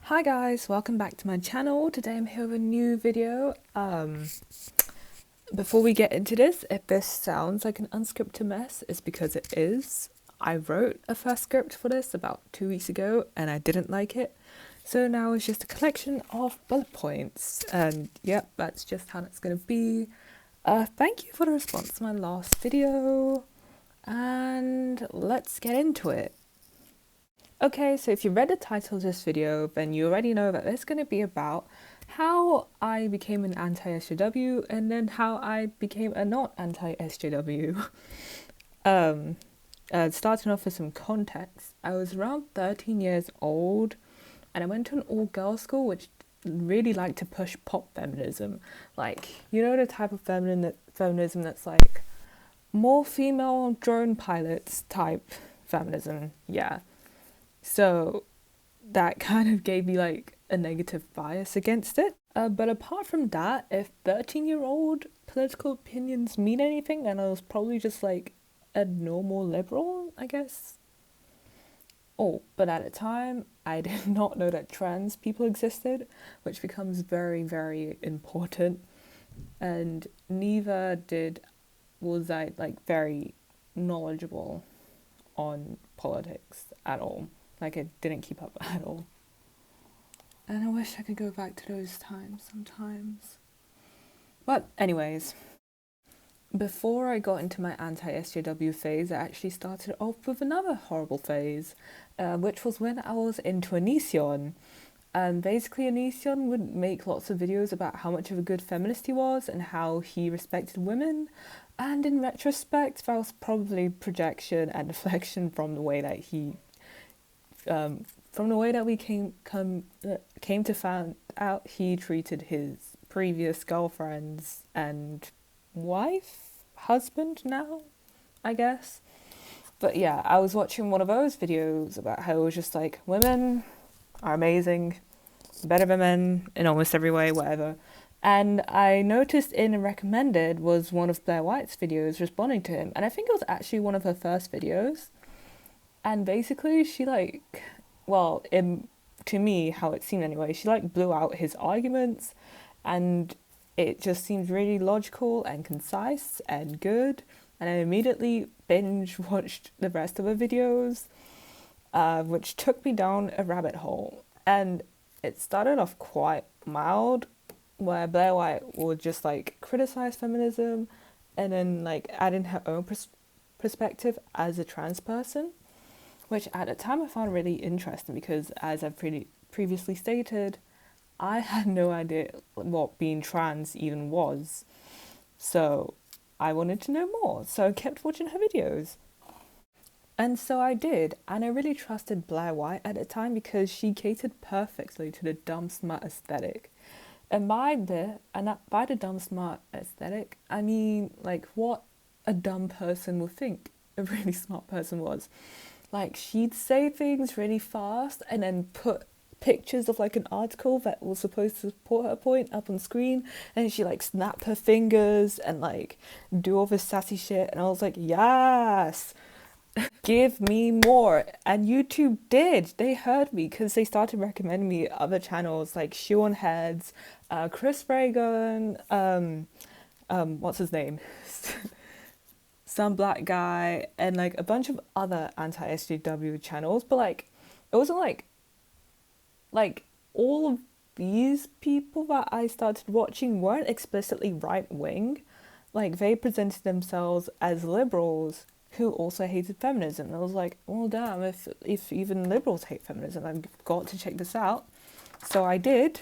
Hi guys, welcome back to my channel. Today I'm here with a new video. Before we get into this, if this sounds like an unscripted mess, it's because it is. I wrote a first script for this about 2 weeks ago and I didn't like it. So now it's just a collection of bullet points. And yep, that's just how it's gonna be. Thank you for the response to my last video. And let's get into it. Okay, so if you read the title of this video, then you already know that it's going to be about how I became an anti-SJW and then how I became a not anti-SJW. Starting off with some context, I was around 13 years old and I went to an all-girls school which really liked to push pop feminism. Like, you know, the type of feminism that's like more female drone pilots type feminism, yeah. So that kind of gave me like a negative bias against it. But apart from that, if 13-year-old political opinions mean anything, then I was probably just like a normal liberal, I guess. Oh, but at the time, I did not know that trans people existed, which becomes very, very important. And neither was I like very knowledgeable on politics at all. Like, I didn't keep up at all. And I wish I could go back to those times sometimes. But anyways, before I got into my anti-SJW phase, I actually started off with another horrible phase, which was when I was into Onision. And basically Onision would make lots of videos about how much of a good feminist he was and how he respected women. And in retrospect, that was probably projection and deflection from the way that we came to find out he treated his previous girlfriends and husband now, I guess. But yeah, I was watching one of those videos about how it was just like, women are amazing, better than men in almost every way, whatever. And I noticed in a recommended was one of Blair White's videos responding to him, and I think it was actually one of her first videos. And basically she to me, how it seemed anyway, she like blew out his arguments and it just seemed really logical and concise and good. And I immediately binge watched the rest of her videos, which took me down a rabbit hole. And it started off quite mild, where Blair White would just like criticize feminism and then like add in her own perspective as a trans person, which at the time I found really interesting because, as I've previously stated, I had no idea what being trans even was. So I wanted to know more, so I kept watching her videos. And so I did, and I really trusted Blair White at the time because she catered perfectly to the dumb smart aesthetic. And by the dumb smart aesthetic, I mean like what a dumb person would think a really smart person was. Like, she'd say things really fast and then put pictures of like an article that was supposed to support her point up on screen, and she like snap her fingers and like do all this sassy shit, and I was like, yes, give me more. And YouTube did. They heard me because they started recommending me other channels like Shoe on Heads, Chris Reagan, what's his name? Some black guy, and like a bunch of other anti-SJW channels, but like it wasn't like all of these people that I started watching weren't explicitly right-wing. Like, they presented themselves as liberals who also hated feminism. And I was like, well, damn, if even liberals hate feminism, I've got to check this out. So I did.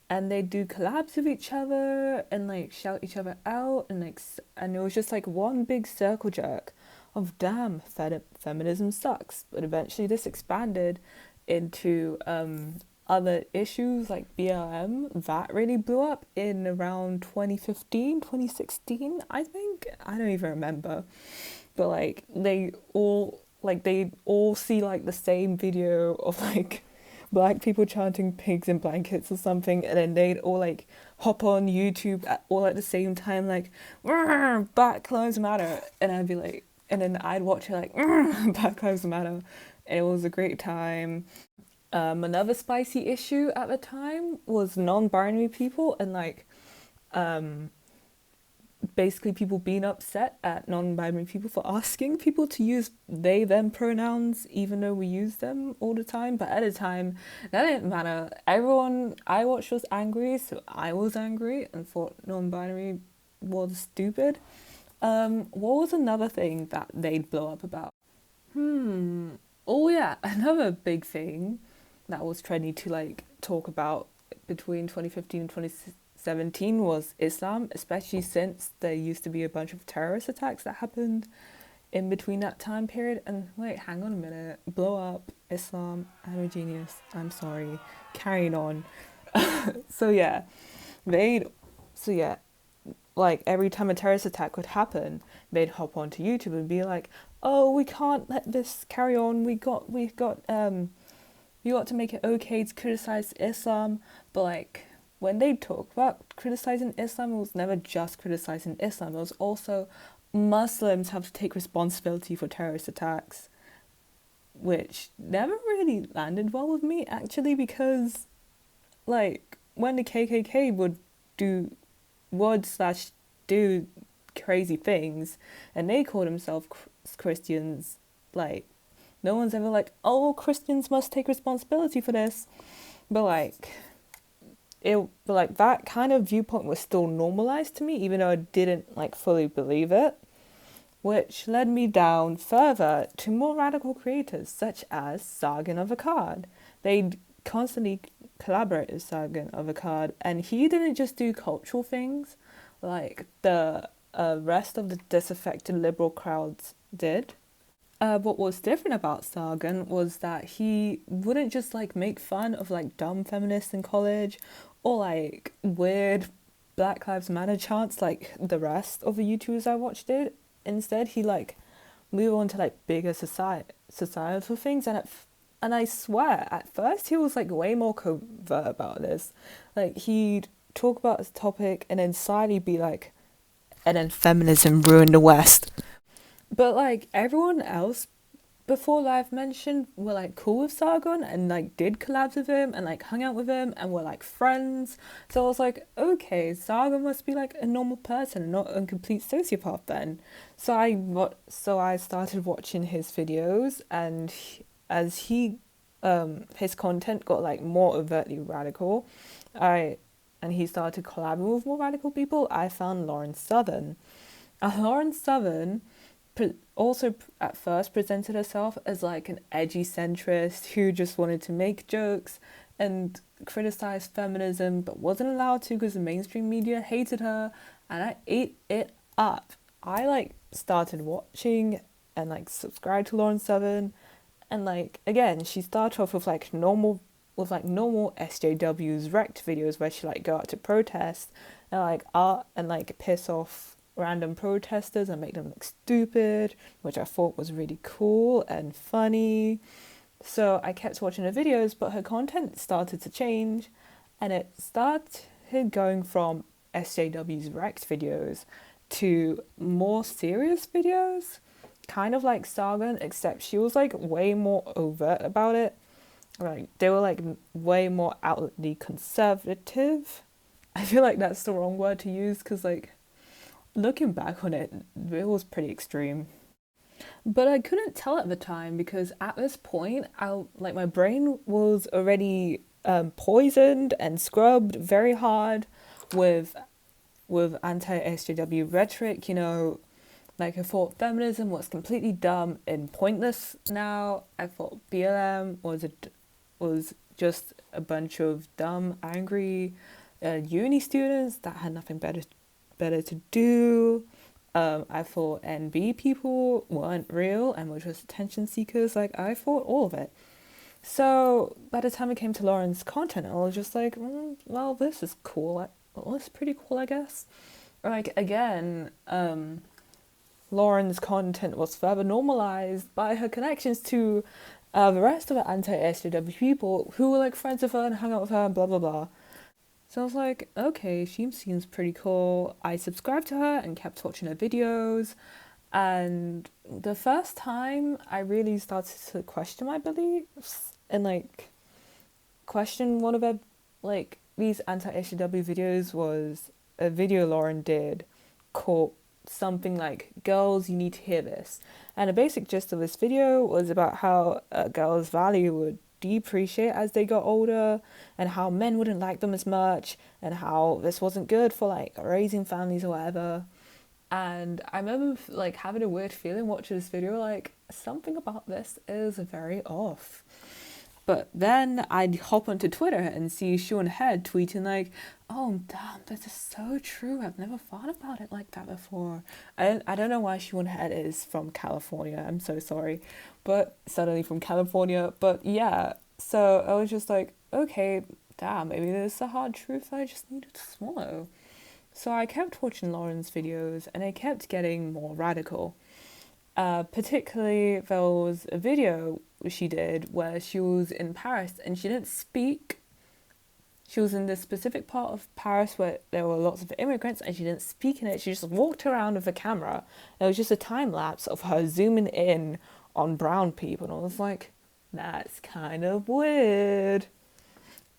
And they do collabs with each other and like shout each other out, and it was just like one big circle jerk of damn, feminism sucks. But eventually this expanded into other issues like BLM that really blew up in around 2015, 2016, I think. I don't even remember. But like they all see like the same video of like black people chanting pigs in blankets or something, and then they'd all like hop on YouTube all at the same time, like Black Lives Matter, and I'd be like, and then I'd watch it like Black Lives Matter, and it was a great time. Another spicy issue at the time was non-binary people and like basically people being upset at non-binary people for asking people to use they them pronouns even though we use them all the time. But at the time that didn't matter. Everyone I watched was angry, so I was angry and thought non-binary was stupid. What was another thing that they'd blow up about? Oh yeah, another big thing that was trendy to like talk about between 2015 and 2017 was Islam, especially since there used to be a bunch of terrorist attacks that happened in between that time period. And wait, hang on a minute, blow up Islam, I'm a genius, I'm sorry, carrying on. so yeah, they'd so yeah, like every time a terrorist attack would happen, they'd hop onto YouTube and be like, "Oh, we can't let this carry on. We got to make it okay to criticize Islam." But like when they talk about criticizing Islam, it was never just criticizing Islam. It was also Muslims have to take responsibility for terrorist attacks, which never really landed well with me actually, because like when the KKK would/do crazy things and they call themselves Christians, like no one's ever like, oh, Christians must take responsibility for this. But like that kind of viewpoint was still normalized to me, even though I didn't like fully believe it, which led me down further to more radical creators such as Sargon of Akkad. They'd constantly collaborate with Sargon of Akkad, and he didn't just do cultural things like the rest of the disaffected liberal crowds did. What was different about Sargon was that he wouldn't just like make fun of like dumb feminists in college or like weird Black Lives Matter chants like the rest of the YouTubers I watched did. Instead, he like moved on to like bigger societal things, and I swear at first he was like way more covert about this. Like he'd talk about this topic and then slyly be like, and then feminism ruined the West. But like everyone else before that I've mentioned were like cool with Sargon and like did collabs with him and like hung out with him and were like friends. So I was like, okay, Sargon must be like a normal person and not a complete sociopath then. So I started watching his videos, and as his content got like more overtly radical, and he started collaborating with more radical people, I found Lauren Southern. Lauren Southern also at first presented herself as like an edgy centrist who just wanted to make jokes and criticize feminism but wasn't allowed to because the mainstream media hated her, and I ate it up. I like started watching and like subscribed to Lauren Southern, and like again she started off with like normal SJWs wrecked videos where she like go out to protest and like art and like piss off random protesters and make them look stupid, which I thought was really cool and funny. So I kept watching her videos, but her content started to change, and it started going from SJW's wrecked videos to more serious videos, kind of like Sargon, except she was like way more overt about it. Like they were like way more outwardly conservative. I feel like that's the wrong word to use because like looking back on it, it was pretty extreme. But I couldn't tell at the time because at this point, my brain was already poisoned and scrubbed very hard with anti-SJW rhetoric. You know, like I thought feminism was completely dumb and pointless. Now I thought BLM was just a bunch of dumb, angry uni students that had nothing better to do. I thought NB people weren't real and were just attention seekers. Like I thought all of it. So by the time it came to Lauren's content, I was just like, well, this is cool. Well, it's pretty cool, I guess. Like again, Lauren's content was further normalized by her connections to the rest of the anti-SJW people who were like friends with her and hung out with her and blah blah blah. So I was like, okay, she seems pretty cool. I subscribed to her and kept watching her videos. And the first time I really started to question my beliefs and like question one of her, like, these anti-SJW videos was a video Lauren did called something like "Girls, You Need to Hear This," and the basic gist of this video was about how a girl's value would depreciate as they got older, and how men wouldn't like them as much, and how this wasn't good for like raising families or whatever. And I remember like having a weird feeling watching this video, like something about this is very off. But then I'd hop onto Twitter and see Sean Head tweeting like, "Oh damn, this is so true. I've never thought about it like that before." I don't know why Sean Head is from California. I'm so sorry, but suddenly from California. But yeah, so I was just like, okay, damn, maybe this is a hard truth I just needed to swallow. So I kept watching Lauren's videos and I kept getting more radical. Particularly, there was a video she did where she was in Paris and she didn't speak. She was in this specific part of Paris where there were lots of immigrants and she didn't speak in it. She just walked around with a camera. It was just a time lapse of her zooming in on brown people. And I was like, that's kind of weird.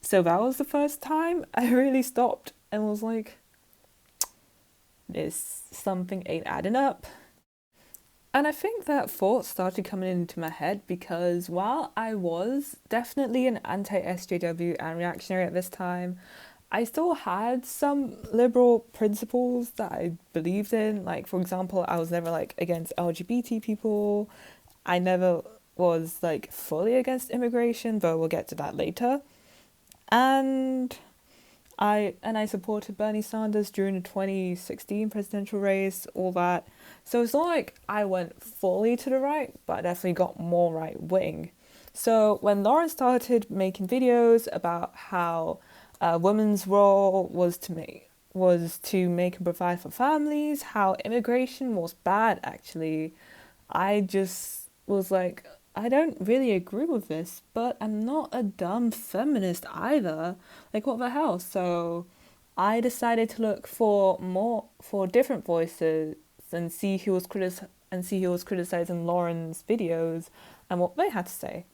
So that was the first time I really stopped and was like, this something ain't adding up. And I think that thought started coming into my head because while I was definitely an anti-SJW and reactionary at this time, I still had some liberal principles that I believed in. Like, for example, I was never like against LGBT people. I never was like fully against immigration, but we'll get to that later. And I supported Bernie Sanders during the 2016 presidential race, all that. So it's not like I went fully to the right, but I definitely got more right wing. So when Lauren started making videos about how a woman's role was to make and provide for families, how immigration was bad actually, I just was like, I don't really agree with this, but I'm not a dumb feminist either. Like, what the hell? So I decided to look for different voices and see who was criticizing Lauren's videos and what they had to say.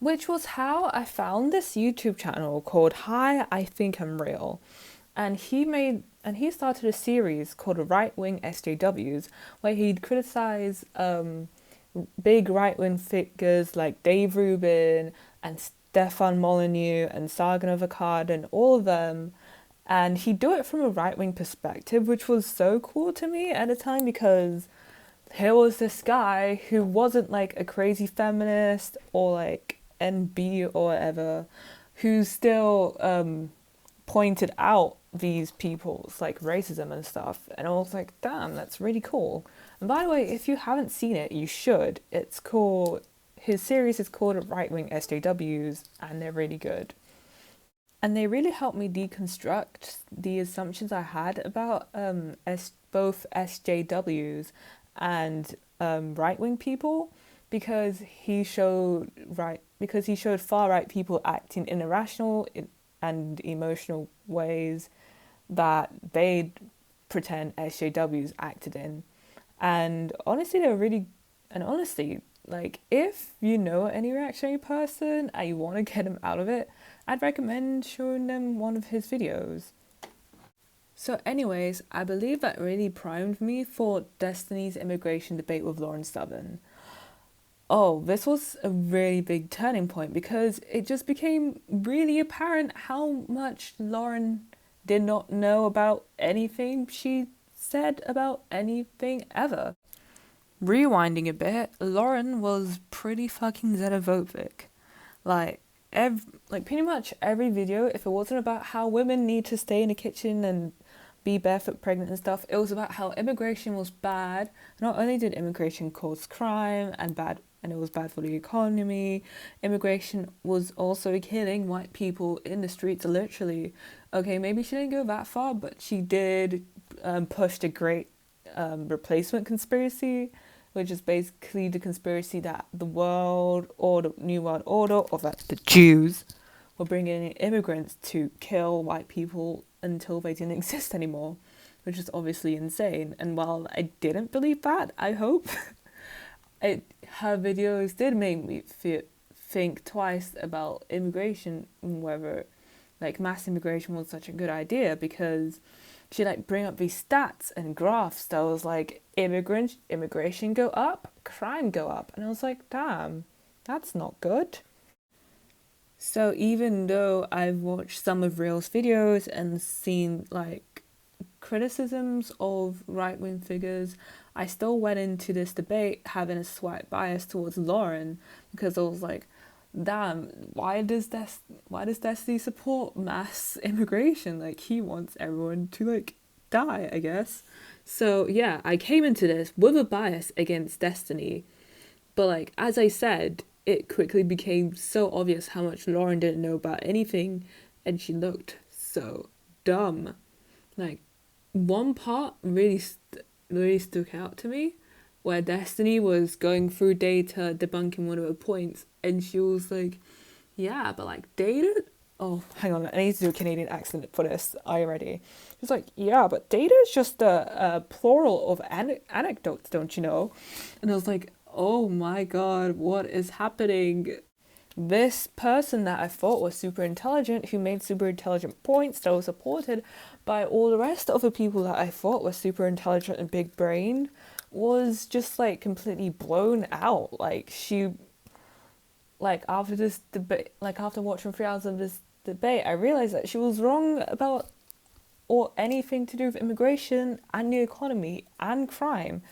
Which was how I found this YouTube channel called Hi, I Think I'm Real. And he started a series called Right Wing SJWs where he'd criticize big right-wing figures like Dave Rubin and Stefan Molyneux and Sargon of Akkad and all of them. And he'd do it from a right-wing perspective, which was so cool to me at the time because here was this guy who wasn't like a crazy feminist or like NB or whatever, who still pointed out these people's like racism and stuff. And I was like, damn, that's really cool. And by the way, if you haven't seen it, you should. His series is called Right Wing SJWs, and they're really good. And they really helped me deconstruct the assumptions I had about both SJWs and right wing people, because he showed far right people acting in irrational and emotional ways that they'd pretend SJWs acted in. And honestly, like, if you know any reactionary person and you want to get them out of it, I'd recommend showing them one of his videos. So anyways, I believe that really primed me for Destiny's immigration debate with Lauren Stubborn. Oh, this was a really big turning point because it just became really apparent how much Lauren did not know about anything she said about anything ever. Rewinding a bit, Lauren was pretty fucking xenophobic. Like, pretty much every video, if it wasn't about how women need to stay in the kitchen and be barefoot pregnant and stuff, it was about how immigration was bad. Not only did immigration cause crime and it was bad for the economy, immigration was also killing white people in the streets, literally. Okay, maybe she didn't go that far, but she did push the great replacement conspiracy, which is basically the conspiracy that the New World Order, or that the Jews were bringing in immigrants to kill white people until they didn't exist anymore, which is obviously insane. And while I didn't believe that, I hope, her videos did make me think twice about immigration and whether like mass immigration was such a good idea, because she like bring up these stats and graphs that was like immigration go up, crime go up, and I was like, damn, that's not good. So even though I've watched some of Real's videos and seen like criticisms of right-wing figures, I still went into this debate having a slight bias towards Lauren, because I was like, damn, why does Destiny support mass immigration? Like, he wants everyone to like die, I guess. So yeah, I came into this with a bias against Destiny, but like as I said, it quickly became so obvious how much Lauren didn't know about anything, and she looked so dumb. Like, one part really stuck out to me, where Destiny was going through data debunking one of her points, and she was like, yeah, but like data, oh hang on, I need to do a Canadian accent for this. Are you ready? She was like, yeah, but data is just a plural of anecdotes, don't you know? And I was like, oh my god, what is happening? This person that I thought was super intelligent, who made super intelligent points that was supported by all the rest of the people that I thought were super intelligent and big brain, was just like completely blown out. Like, she, like after this debate, like after watching 3 hours of this debate, I realized that she was wrong about or anything to do with immigration and the economy and crime.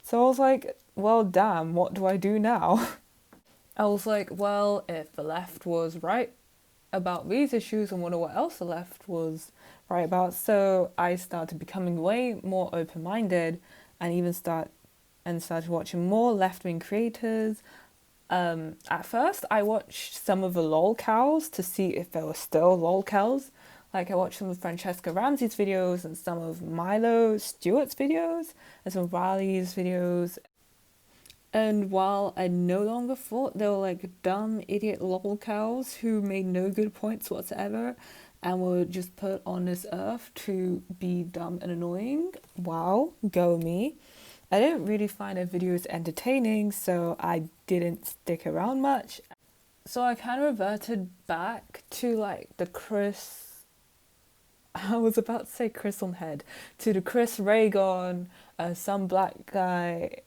So I was like, well, damn, what do I do now? I was like, well, if the left was right about these issues, I wonder what else the left was right about. So I started becoming way more open-minded, and even started watching more left-wing creators. At first, I watched some of the lolcows to see if there were still lolcows. Like, I watched some of Francesca Ramsey's videos and some of Milo Stewart's videos and some of Riley's videos. And while I no longer thought they were like dumb idiot lolcows who made no good points whatsoever and were just put on this earth to be dumb and annoying, wow, go me. I didn't really find their videos entertaining, so I didn't stick around much. So I kind of reverted back to like the Chris, I was about to say Chris on head, to the Chris Reagan, some black guy,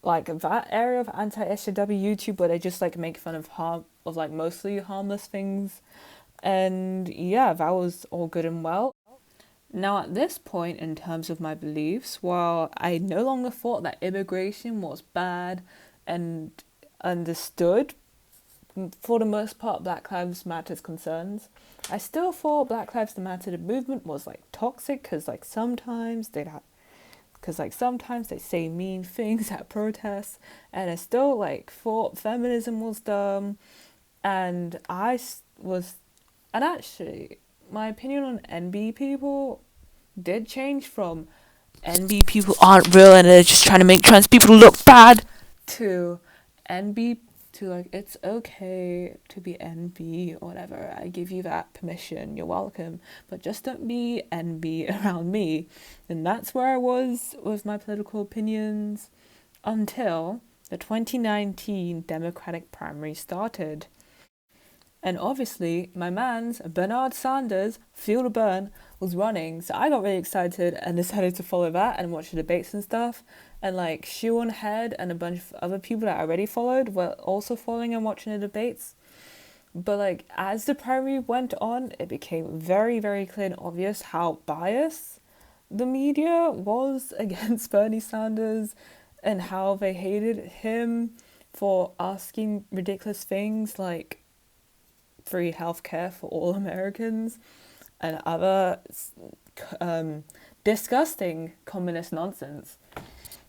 like that area of anti-SJW YouTube where they just like make fun of like mostly harmless things. And yeah, that was all good and well. Now, at this point, in terms of my beliefs, while I no longer thought that immigration was bad and understood, for the most part, Black Lives Matter's concerns, I still thought Black Lives Matter, the movement, was like toxic, because like sometimes they say mean things at protests, and I still like thought feminism was dumb, and and actually, my opinion on NB people did change from NB people aren't real and they're just trying to make trans people look bad to NB to like, it's okay to be NB or whatever. I give you that permission. You're welcome. But just don't be NB around me. And that's where I was with my political opinions until the 2019 Democratic primary started. And obviously, my man's Bernard Sanders, Feel the Burn, was running, so I got really excited and decided to follow that and watch the debates and stuff. And like Shoe Head and a bunch of other people that I already followed were also following and watching the debates. But like as the primary went on, it became very, very clear and obvious how biased the media was against Bernie Sanders and how they hated him for asking ridiculous things like free healthcare for all Americans and other disgusting communist nonsense.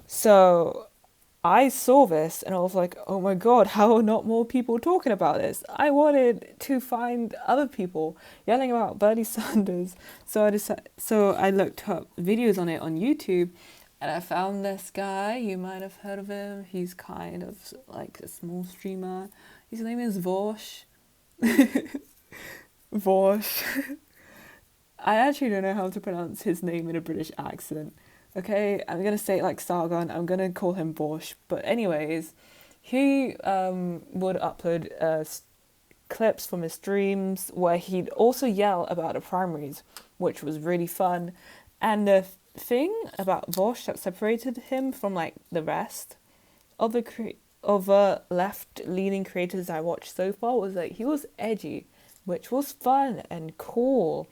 So I saw this and I was like, oh my god, how are not more people talking about this? I wanted to find other people yelling about Bernie Sanders. So I looked up videos on it on YouTube, and I found this guy. You might have heard of him. He's kind of like a small streamer. His name is Vosh. Vosh. I actually don't know how to pronounce his name in a British accent. Okay, I'm gonna say it like Sargon. I'm gonna call him Vosh. But anyways, He would upload clips from his streams where he'd also yell about the primaries, which was really fun. And the thing about Vosh that separated him from like the rest of the left-leaning creators I watched so far was that he was edgy, which was fun and cool.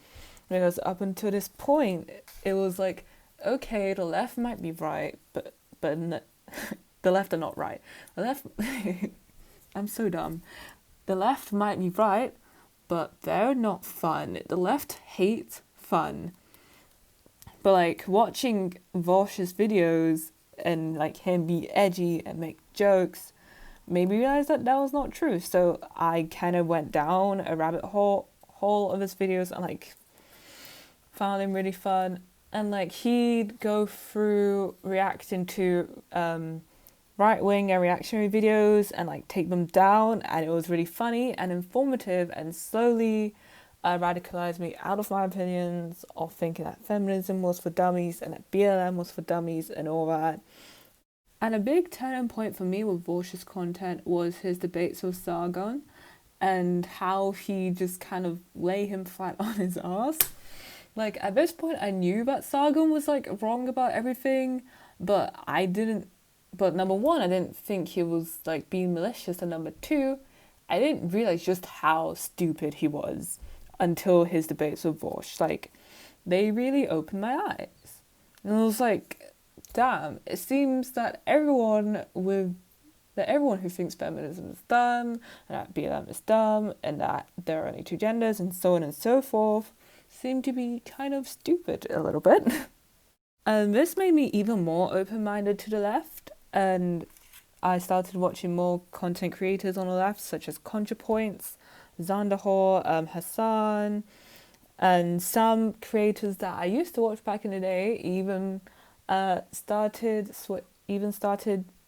Because up until this point, it was like, okay, the left might be right, but the left are not right. The left, I'm so dumb. The left might be right, but they're not fun. The left hates fun. But like watching Vosh's videos and like him be edgy and make jokes made me realize that that was not true. So I kind of went down a rabbit hole of his videos and like found him really fun. And like he'd go through reacting to right-wing and reactionary videos and like take them down, and it was really funny and informative and slowly radicalized me out of my opinions of thinking that feminism was for dummies and that BLM was for dummies and all that. And a big turning point for me with Vosh's content was his debates with Sargon and how he just kind of lay him flat on his ass. Like, at this point, I knew that Sargon was, like, wrong about everything, but I didn't... But number one, I didn't think he was, like, being malicious, and number two, I didn't realize just how stupid he was until his debates with Vosh. Like, they really opened my eyes. And I was like, damn, it seems that everyone who thinks feminism is dumb, and that BLM is dumb, and that there are only two genders, and so on and so forth, seem to be kind of stupid a little bit. And this made me even more open-minded to the left, and I started watching more content creators on the left, such as ContraPoints, Zandahor, Hassan, and some creators that I used to watch back in the day even started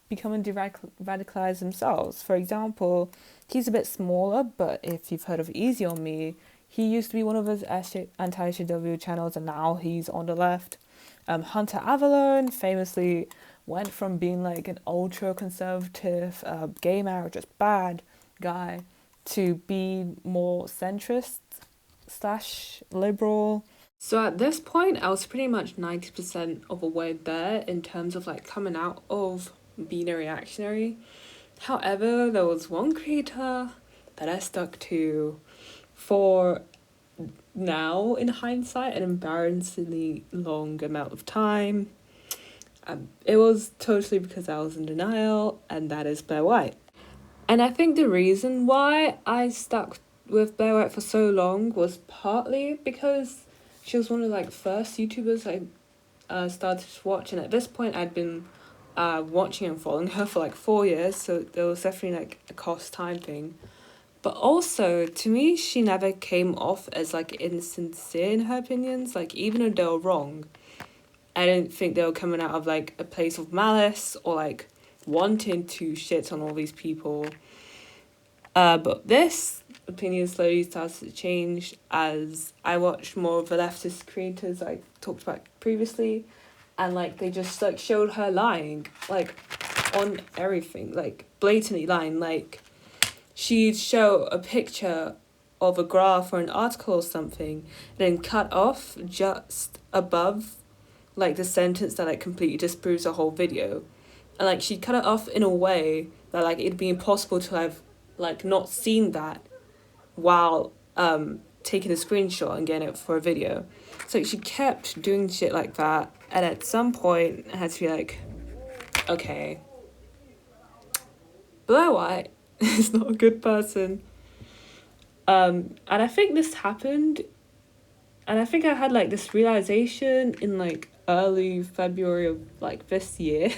becoming radicalized themselves. For example, he's a bit smaller, but if you've heard of Easy on Me, he used to be one of his anti-SJW channels, and now he's on the left. Hunter Avalon famously went from being like an ultra-conservative, gay marriage is bad guy to be more centrist / liberal. So at this point, I was pretty much 90% of the way there in terms of like coming out of being a reactionary. However, there was one creator that I stuck to for now, in hindsight, an embarrassingly long amount of time. It was totally because I was in denial, and that is Blair White. And I think the reason why I stuck with Blair White for so long was partly because she was one of the like first YouTubers I started to watch, and at this point I'd been watching and following her for like 4 years, so there was definitely like a cost time thing. But also, to me, she never came off as like insincere in her opinions. Like, even though they were wrong, I didn't think they were coming out of like a place of malice or like wanting to shit on all these people. But this opinion slowly started to change as I watched more of the leftist creators I talked about previously, and like they just like showed her lying like on everything, like blatantly lying. Like, she'd show a picture of a graph or an article or something, then cut off just above like the sentence that like completely disproves the whole video, and like she'd cut it off in a way that like it'd be impossible to have like not seen that while taking a screenshot and getting it for a video. So she kept doing shit like that, and at some point I had to be like, okay, Blair White is not a good person. And I think this happened, and I think I had like this realization in like early February of like this year.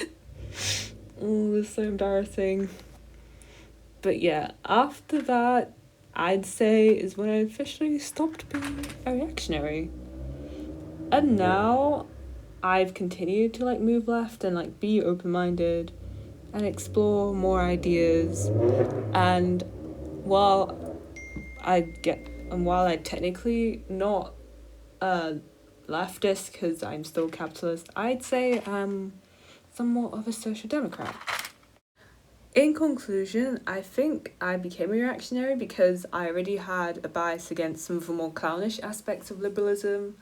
Oh, it's so embarrassing. But yeah, after that, I'd say is when I officially stopped being a reactionary. And now I've continued to like move left and like be open-minded and explore more ideas. And while I technically not leftist because I'm still capitalist, I'd say I'm somewhat of a social democrat. In conclusion, I think I became a reactionary because I already had a bias against some of the more clownish aspects of liberalism,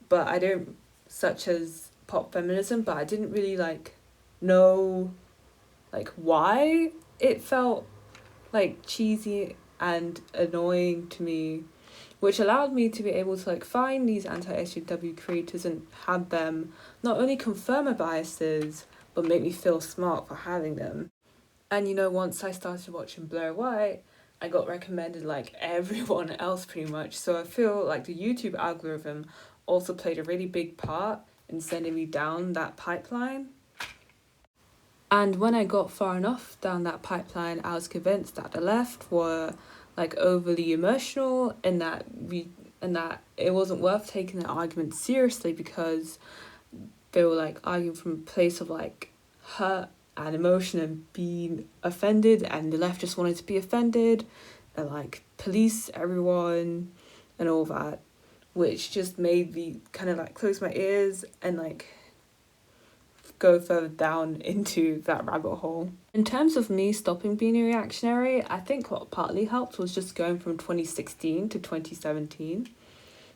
but I don't, such as pop feminism, but I didn't really know why it felt cheesy and annoying to me, which allowed me to be able to find these anti-SJW creators and have them not only confirm my biases but make me feel smart for having them. And once I started watching Blair White, I got recommended everyone else pretty much. So I feel like the YouTube algorithm also played a really big part in sending me down that pipeline. And when I got far enough down that pipeline, I was convinced that the left were overly emotional and that it wasn't worth taking their argument seriously because they were arguing from a place of hurt and emotion and being offended, and the left just wanted to be offended and police everyone and all that, which just made me kind of close my ears and go further down into that rabbit hole. In terms of me stopping being a reactionary, I think what partly helped was just going from 2016 to 2017.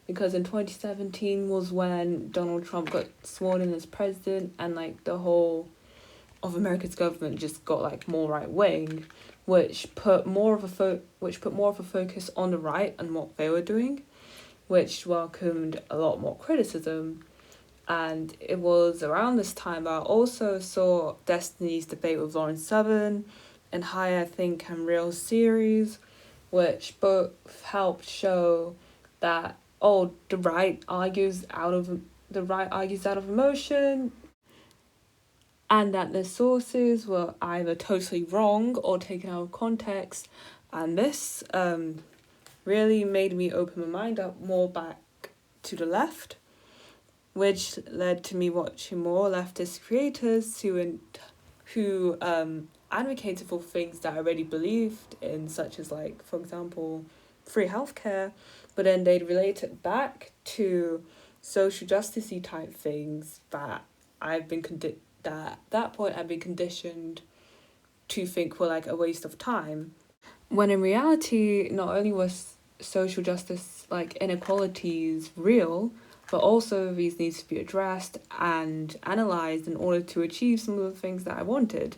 Because in 2017 was when Donald Trump got sworn in as president and the whole of America's government just got more right wing, which put more of a focus on the right and what they were doing, which welcomed a lot more criticism. And it was around this time I also saw Destiny's debate with Lauren Southern and High I Think I'm Real series, which both helped show that the right argues out of emotion, and that the sources were either totally wrong or taken out of context. And this really made me open my mind up more back to the left, which led to me watching more leftist creators who advocated for things that I already believed in, such as for example, free healthcare, but then they'd relate it back to social justicey type things that I've been at that point I've been conditioned to think were a waste of time. When in reality, not only was social justice inequalities real, but also these needs to be addressed and analysed in order to achieve some of the things that I wanted.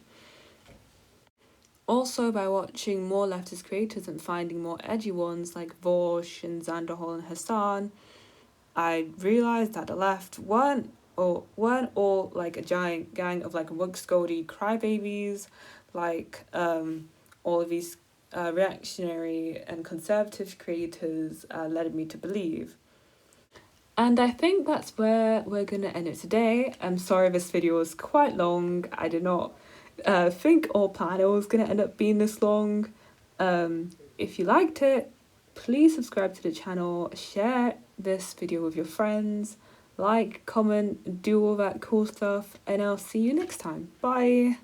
Also, by watching more leftist creators and finding more edgy ones like Vosh and Zanderhol and Hassan, I realised that the left weren't all a giant gang of rug-scoldy crybabies, all of these reactionary and conservative creators led me to believe. And I think that's where we're going to end it today. I'm sorry this video was quite long. I did not think or plan it was going to end up being this long. If you liked it, please subscribe to the channel, share this video with your friends, comment, do all that cool stuff, and I'll see you next time. Bye!